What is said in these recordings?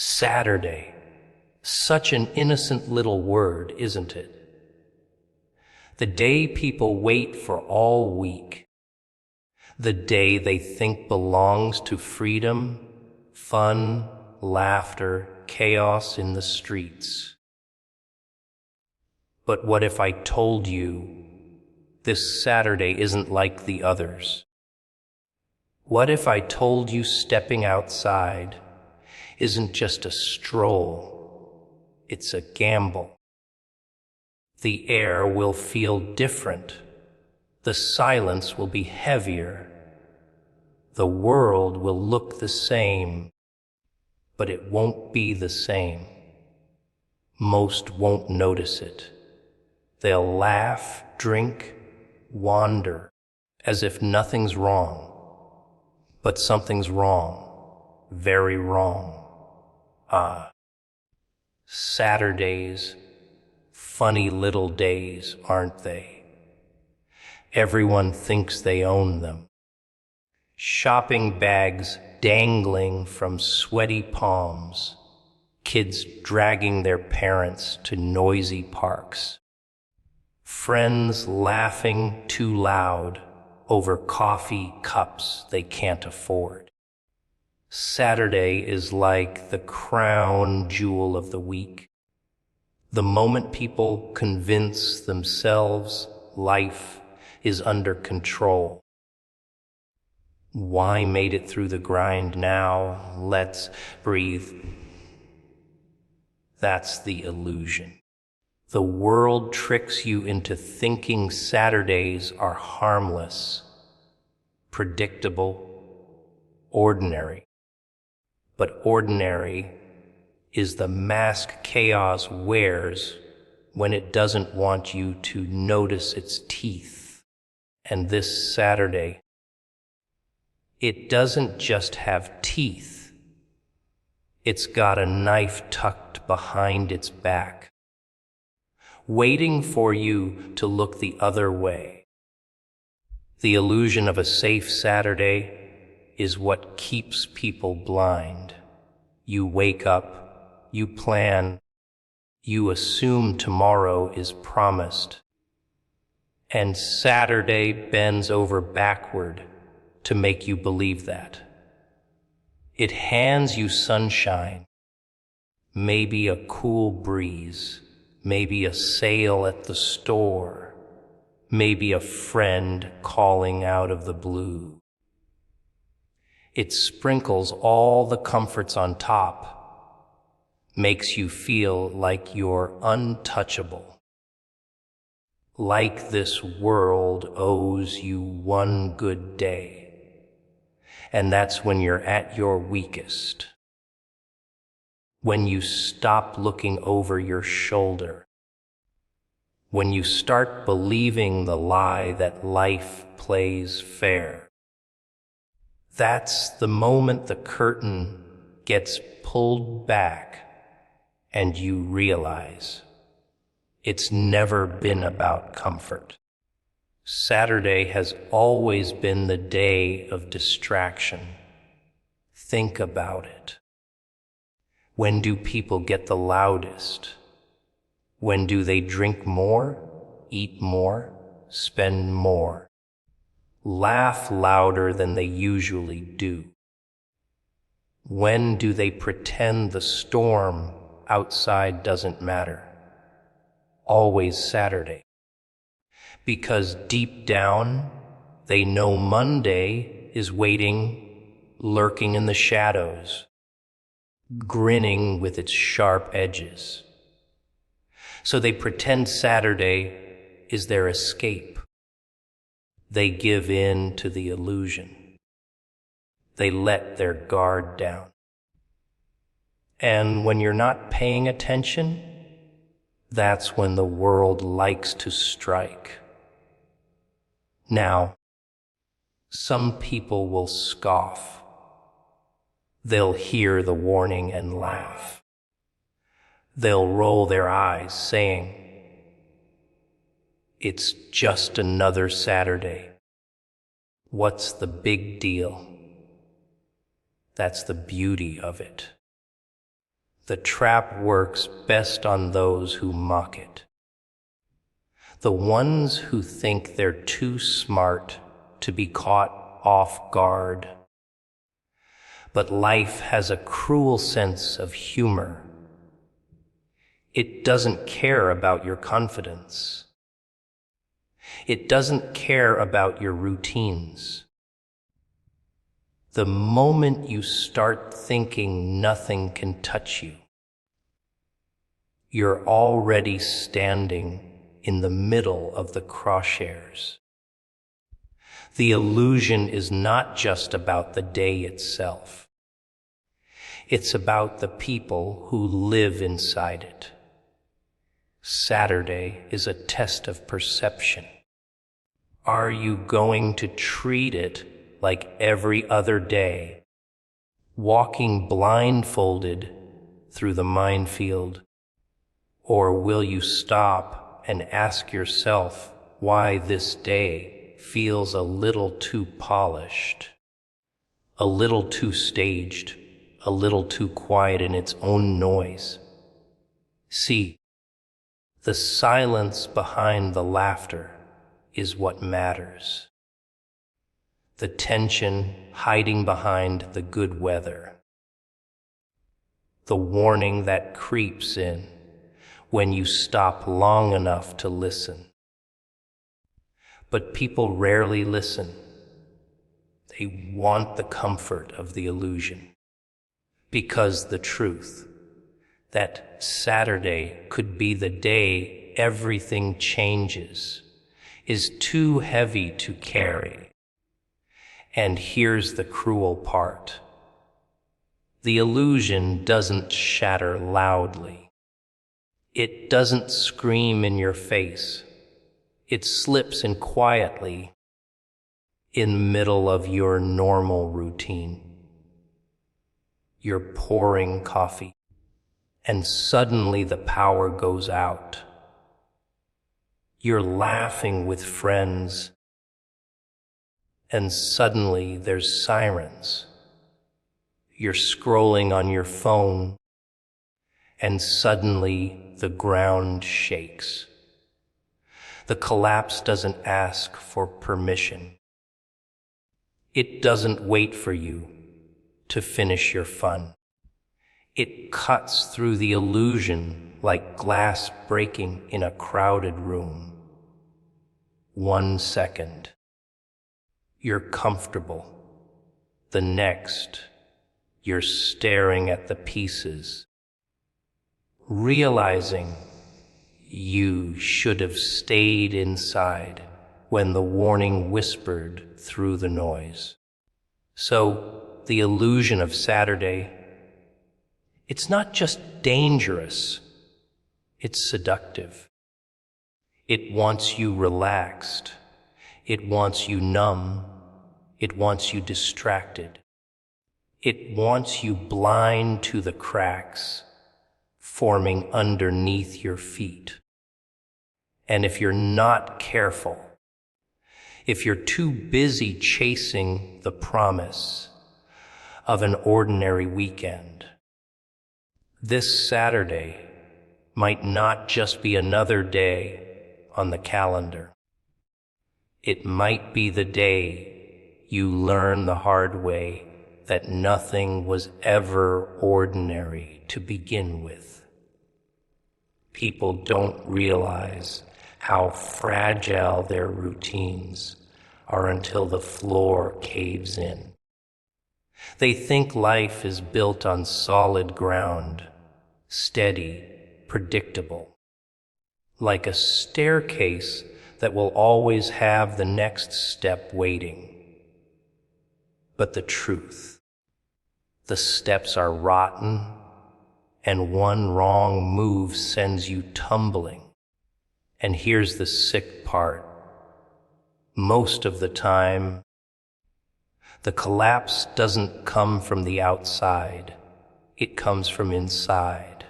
Saturday. Such an innocent little word, isn't it? The day people wait for all week. The day they think belongs to freedom, fun, laughter, chaos in the streets. But what if I told you this Saturday isn't like the others? What if I told you stepping outside isn't just a stroll, it's a gamble? The air will feel different. The silence will be heavier. The world will look the same, but it won't be the same. Most won't notice it. They'll laugh, drink, wander, as if nothing's wrong. But something's wrong, very wrong. Saturdays, funny little days, aren't they? Everyone thinks they own them. Shopping bags dangling from sweaty palms, kids dragging their parents to noisy parks, friends laughing too loud over coffee cups they can't afford. Saturday is like the crown jewel of the week. The moment people convince themselves life is under control. Why made it through the grind now? Let's breathe. That's the illusion. The world tricks you into thinking Saturdays are harmless, predictable, ordinary. But ordinary is the mask chaos wears when it doesn't want you to notice its teeth. And this Saturday, it doesn't just have teeth. It's got a knife tucked behind its back, waiting for you to look the other way. The illusion of a safe Saturday is what keeps people blind. You wake up, you plan, you assume tomorrow is promised, and Saturday bends over backward to make you believe that. It hands you sunshine, maybe a cool breeze, maybe a sale at the store, maybe a friend calling out of the blue. It sprinkles all the comforts on top, makes you feel like you're untouchable, like this world owes you one good day. And that's when you're at your weakest, when you stop looking over your shoulder, when you start believing the lie that life plays fair. That's the moment the curtain gets pulled back and you realize it's never been about comfort. Saturday has always been the day of distraction. Think about it. When do people get the loudest? When do they drink more, eat more, spend more, laugh louder than they usually do? When do they pretend the storm outside doesn't matter? Always Saturday. Because deep down, they know Monday is waiting, lurking in the shadows, grinning with its sharp edges. So they pretend Saturday is their escape. They give in to the illusion. They let their guard down. And when you're not paying attention, that's when the world likes to strike. Now, some people will scoff. They'll hear the warning and laugh. They'll roll their eyes, saying, "It's just another Saturday. What's the big deal?" That's the beauty of it. The trap works best on those who mock it. The ones who think they're too smart to be caught off guard. But life has a cruel sense of humor. It doesn't care about your confidence. It doesn't care about your routines. The moment you start thinking nothing can touch you, you're already standing in the middle of the crosshairs. The illusion is not just about the day itself. It's about the people who live inside it. Saturday is a test of perception. Are you going to treat it like every other day, walking blindfolded through the minefield? Or will you stop and ask yourself why this day feels a little too polished, a little too staged, a little too quiet in its own noise? See, the silence behind the laughter is what matters. The tension hiding behind the good weather. The warning that creeps in when you stop long enough to listen. But people rarely listen. They want the comfort of the illusion. Because the truth, that Saturday could be the day everything changes, is too heavy to carry. And here's the cruel part. The illusion doesn't shatter loudly. It doesn't scream in your face. It slips in quietly, in the middle of your normal routine. You're pouring coffee, and suddenly the power goes out. You're laughing with friends, and suddenly there's sirens. You're scrolling on your phone, and suddenly the ground shakes. The collapse doesn't ask for permission. It doesn't wait for you to finish your fun. It cuts through the illusion like glass breaking in a crowded room. 1 second, you're comfortable. The next, you're staring at the pieces, realizing you should have stayed inside when the warning whispered through the noise. So, the illusion of Saturday, it's not just dangerous, it's seductive. It wants you relaxed. It wants you numb. It wants you distracted. It wants you blind to the cracks forming underneath your feet. And if you're not careful, if you're too busy chasing the promise of an ordinary weekend, this Saturday might not just be another day on the calendar. It might be the day you learn the hard way that nothing was ever ordinary to begin with. People don't realize how fragile their routines are until the floor caves in. They think life is built on solid ground, steady, predictable, like a staircase that will always have the next step waiting. But the truth, the steps are rotten, and one wrong move sends you tumbling. And here's the sick part. Most of the time, the collapse doesn't come from the outside. It comes from inside.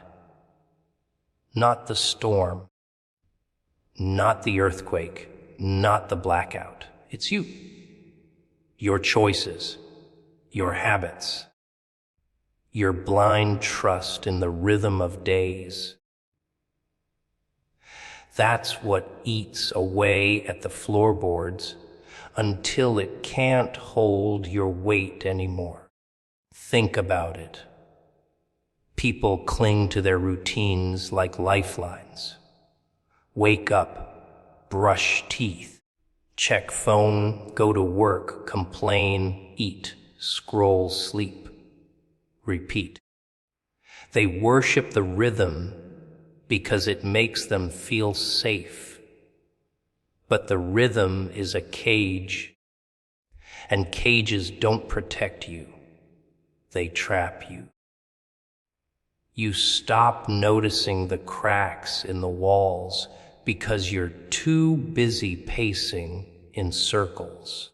Not the storm, not the earthquake, not the blackout. It's you, your choices, your habits, your blind trust in the rhythm of days. That's what eats away at the floorboards until it can't hold your weight anymore. Think about it. People cling to their routines like lifelines. Wake up, brush teeth, check phone, go to work, complain, eat, scroll, sleep, repeat. They worship the rhythm because it makes them feel safe. But the rhythm is a cage, and cages don't protect you. They trap you. You stop noticing the cracks in the walls because you're too busy pacing in circles.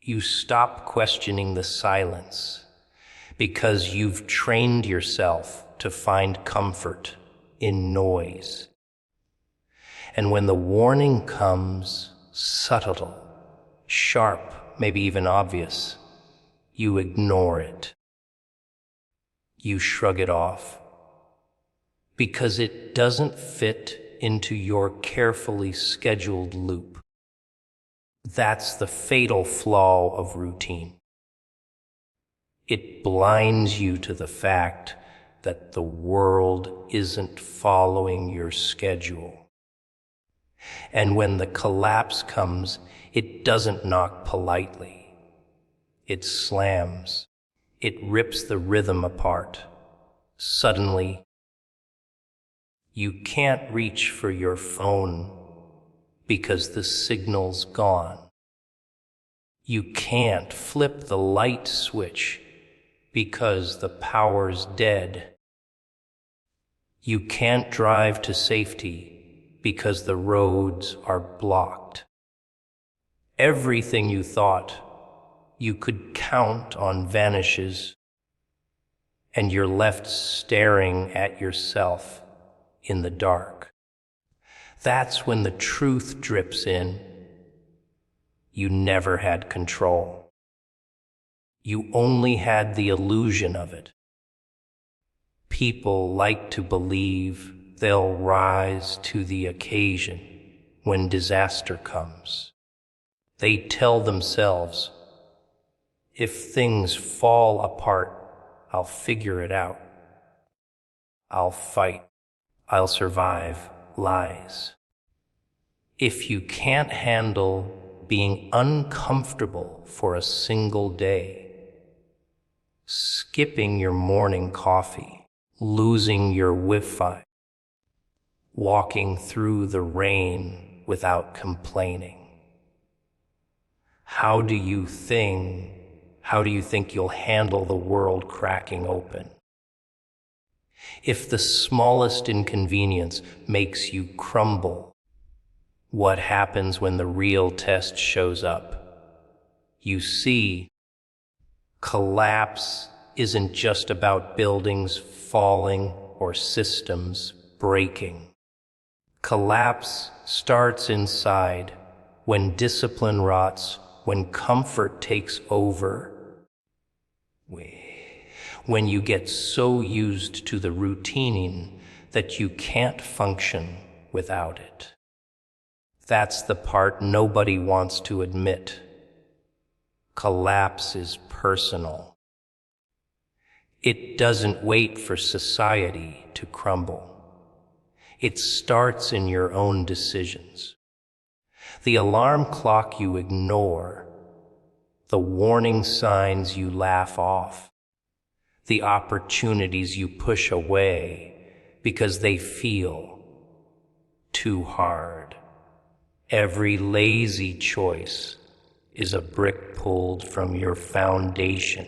You stop questioning the silence because you've trained yourself to find comfort in noise. And when the warning comes, subtle, sharp, maybe even obvious, you ignore it. You shrug it off because it doesn't fit into your carefully scheduled loop. That's the fatal flaw of routine. It blinds you to the fact that the world isn't following your schedule. And when the collapse comes, it doesn't knock politely. It slams. It rips the rhythm apart. Suddenly, you can't reach for your phone because the signal's gone. You can't flip the light switch because the power's dead. You can't drive to safety because the roads are blocked. Everything you thought you could count on vanishes, and you're left staring at yourself in the dark. That's when the truth drips in. You never had control. You only had the illusion of it. People like to believe they'll rise to the occasion when disaster comes. They tell themselves, if things fall apart, I'll figure it out. I'll fight. I'll survive. Lies. If you can't handle being uncomfortable for a single day, skipping your morning coffee, losing your Wi-Fi, walking through the rain without complaining, how do you think you'll handle the world cracking open? If the smallest inconvenience makes you crumble, what happens when the real test shows up? You see, collapse isn't just about buildings falling or systems breaking. Collapse starts inside when discipline rots, when comfort takes over, when you get so used to the routine that you can't function without it. That's the part nobody wants to admit. Collapse is personal. It doesn't wait for society to crumble. It starts in your own decisions. The alarm clock you ignore, the warning signs you laugh off, the opportunities you push away because they feel too hard. Every lazy choice is a brick pulled from your foundation.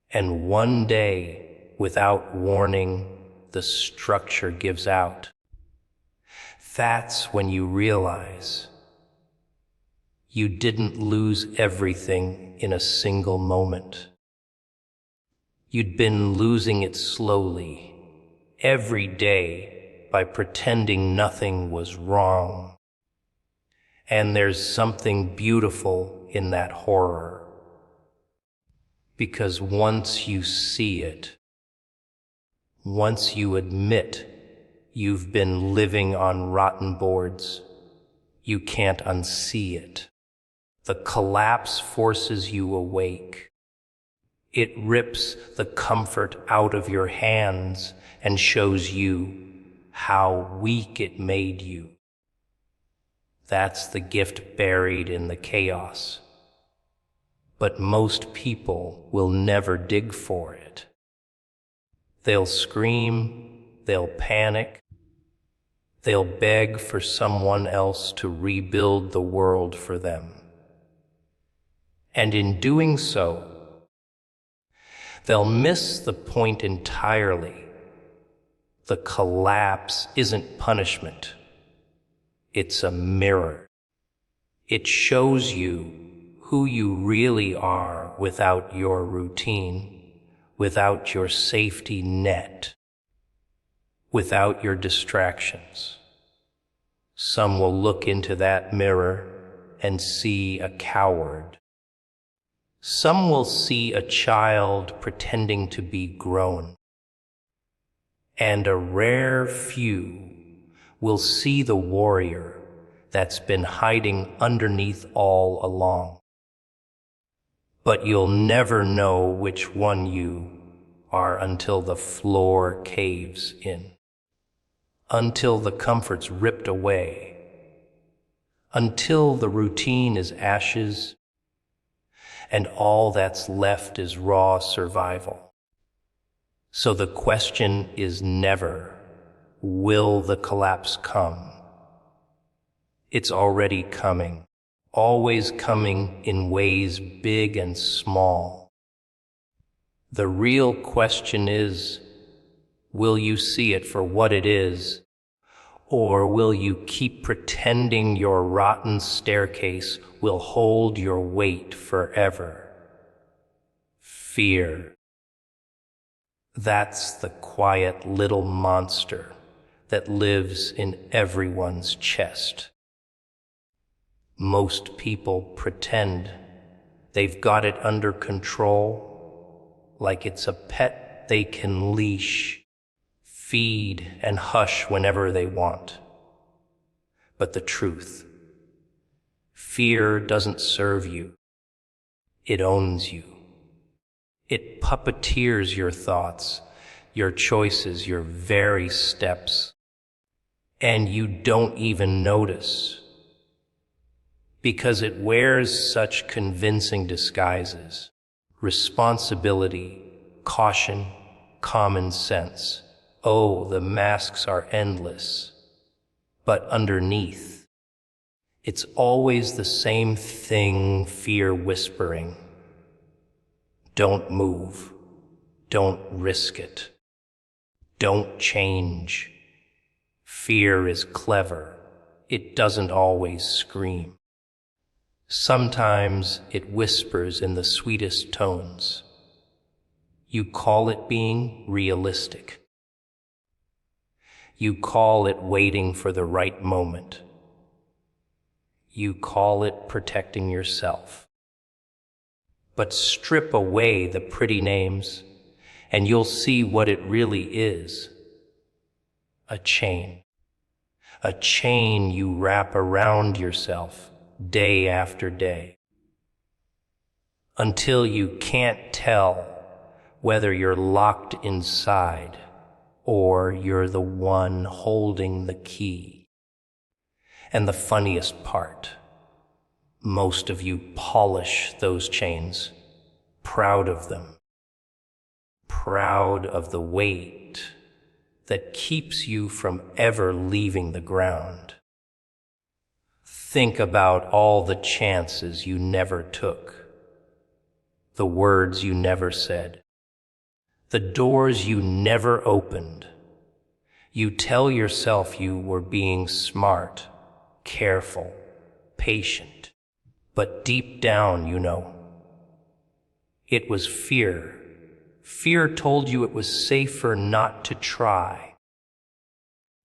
And one day, without warning, the structure gives out. That's when you realize you didn't lose everything in a single moment. You'd been losing it slowly, every day, by pretending nothing was wrong. And there's something beautiful in that horror. Because once you see it, once you admit you've been living on rotten boards, you can't unsee it. The collapse forces you awake. It rips the comfort out of your hands and shows you how weak it made you. That's the gift buried in the chaos. But most people will never dig for it. They'll scream, they'll panic, they'll beg for someone else to rebuild the world for them. And in doing so, they'll miss the point entirely. The collapse isn't punishment. It's a mirror. It shows you who you really are without your routine, without your safety net, without your distractions. Some will look into that mirror and see a coward. Some will see a child pretending to be grown. And a rare few will see the warrior that's been hiding underneath all along. But you'll never know which one you are until the floor caves in, until the comfort's ripped away, until the routine is ashes, and all that's left is raw survival. So the question is never, will the collapse come? It's already coming, always coming in ways big and small. The real question is, will you see it for what it is, or will you keep pretending your rotten staircase will hold your weight forever? Fear. That's the quiet little monster that lives in everyone's chest. Most people pretend they've got it under control, like it's a pet they can leash, feed, and hush whenever they want. But the truth, fear doesn't serve you. It owns you. It puppeteers your thoughts, your choices, your very steps. And you don't even notice, because it wears such convincing disguises: responsibility, caution, common sense. Oh, the masks are endless. But underneath, it's always the same thing, fear whispering. Don't move. Don't risk it. Don't change. Fear is clever. It doesn't always scream. Sometimes it whispers in the sweetest tones. You call it being realistic. You call it waiting for the right moment. You call it protecting yourself. But strip away the pretty names, and you'll see what it really is. A chain. A chain you wrap around yourself day after day, until you can't tell whether you're locked inside or you're the one holding the key. And the funniest part, most of you polish those chains, proud of them, proud of the weight that keeps you from ever leaving the ground. Think about all the chances you never took, the words you never said, the doors you never opened. You tell yourself you were being smart, careful, patient, but deep down, you know, it was fear. Fear told you it was safer not to try.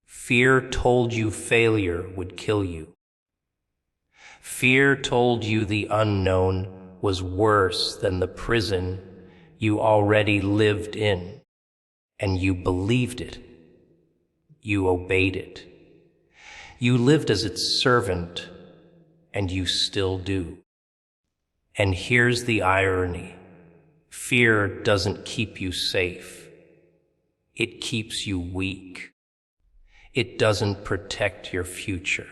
Fear told you failure would kill you. Fear told you the unknown was worse than the prison you already lived in, and you believed it. You obeyed it. You lived as its servant, and you still do. And here's the irony. Fear doesn't keep you safe. It keeps you weak. It doesn't protect your future.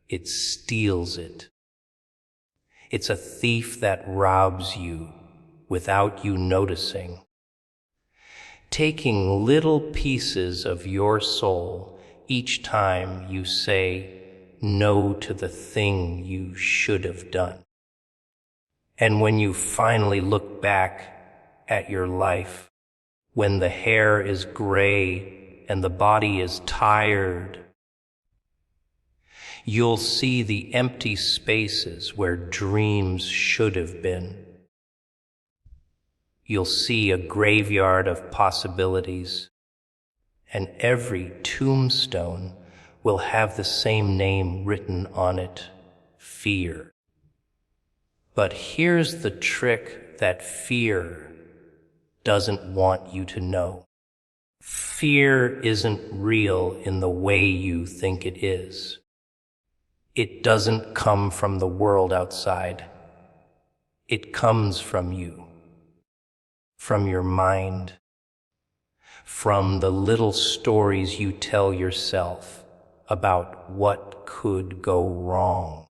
It steals it. It's a thief that robs you without you noticing, taking little pieces of your soul each time you say no to the thing you should have done. And when you finally look back at your life, when the hair is gray and the body is tired, you'll see the empty spaces where dreams should have been. You'll see a graveyard of possibilities, and every tombstone will have the same name written on it: fear. But here's the trick that fear doesn't want you to know. Fear isn't real in the way you think it is. It doesn't come from the world outside. It comes from you, from your mind, from the little stories you tell yourself about what could go wrong.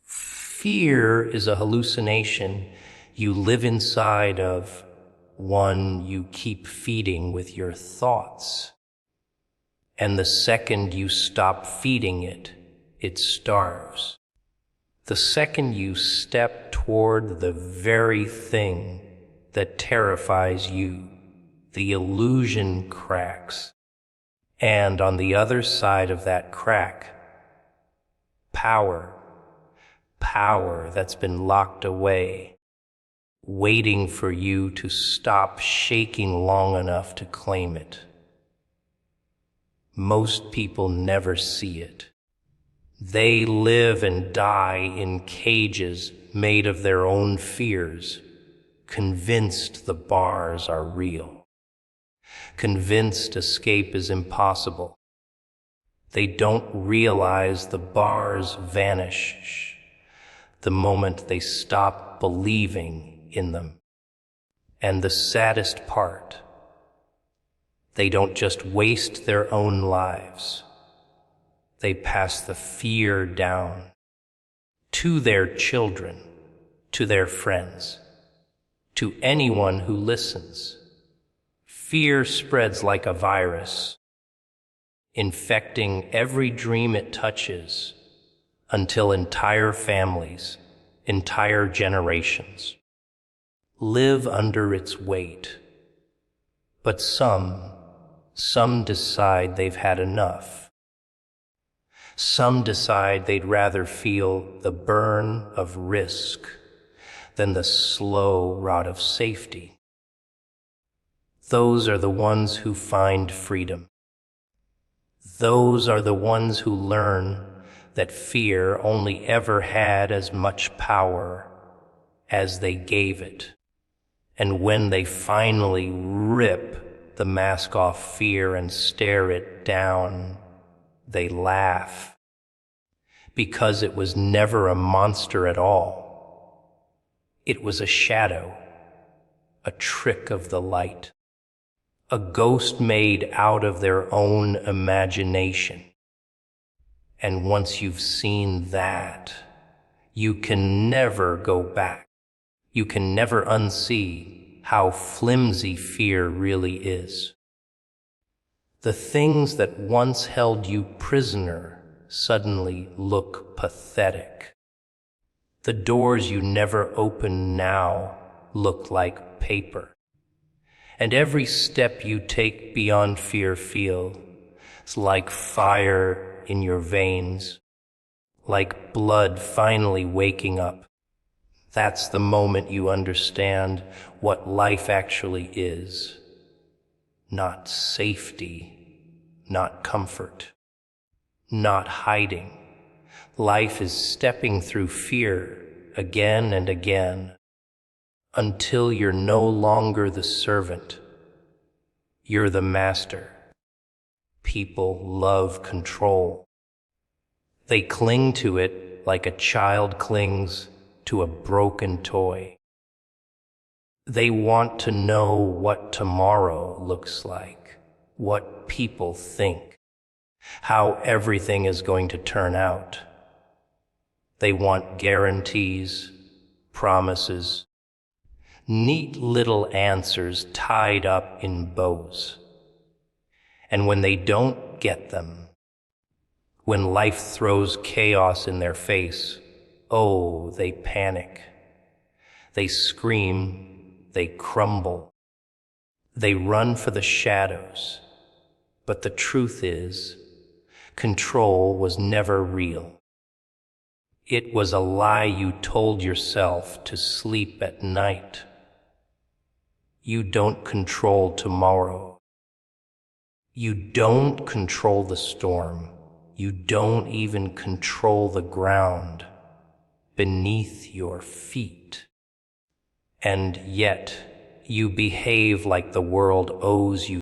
Fear is a hallucination you live inside of, one you keep feeding with your thoughts. And the second you stop feeding it, it starves. The second you step toward the very thing that terrifies you, the illusion cracks. And on the other side of that crack, power that's been locked away, waiting for you to stop shaking long enough to claim it. Most people never see it. They live and die in cages made of their own fears, convinced the bars are real, convinced escape is impossible. They don't realize the bars vanish the moment they stop believing in them. And the saddest part, they don't just waste their own lives. They pass the fear down to their children, to their friends, to anyone who listens. Fear spreads like a virus, infecting every dream it touches, until entire families, entire generations live under its weight. But some decide they've had enough. Some decide they'd rather feel the burn of risk than the slow rot of safety. Those are the ones who find freedom. Those are the ones who learn that fear only ever had as much power as they gave it. And when they finally rip the mask off fear and stare it down, they laugh, because it was never a monster at all. It was a shadow, a trick of the light, a ghost made out of their own imagination. And once you've seen that, you can never go back. You can never unsee how flimsy fear really is. The things that once held you prisoner suddenly look pathetic. The doors you never open now look like paper. And every step you take beyond fear feels like fire in your veins, like blood finally waking up. That's the moment you understand what life actually is. Not safety, not comfort, not hiding. Life is stepping through fear again and again, until you're no longer the servant. You're the master. People love control. They cling to it like a child clings to a broken toy. They want to know what tomorrow looks like, what people think, how everything is going to turn out. They want guarantees, promises, neat little answers tied up in bows. And when they don't get them, when life throws chaos in their face, oh, they panic. They scream, they crumble. They run for the shadows. But the truth is, control was never real. It was a lie you told yourself to sleep at night. You don't control tomorrow. You don't control the storm. You don't even control the ground beneath your feet. And yet, you behave like the world owes you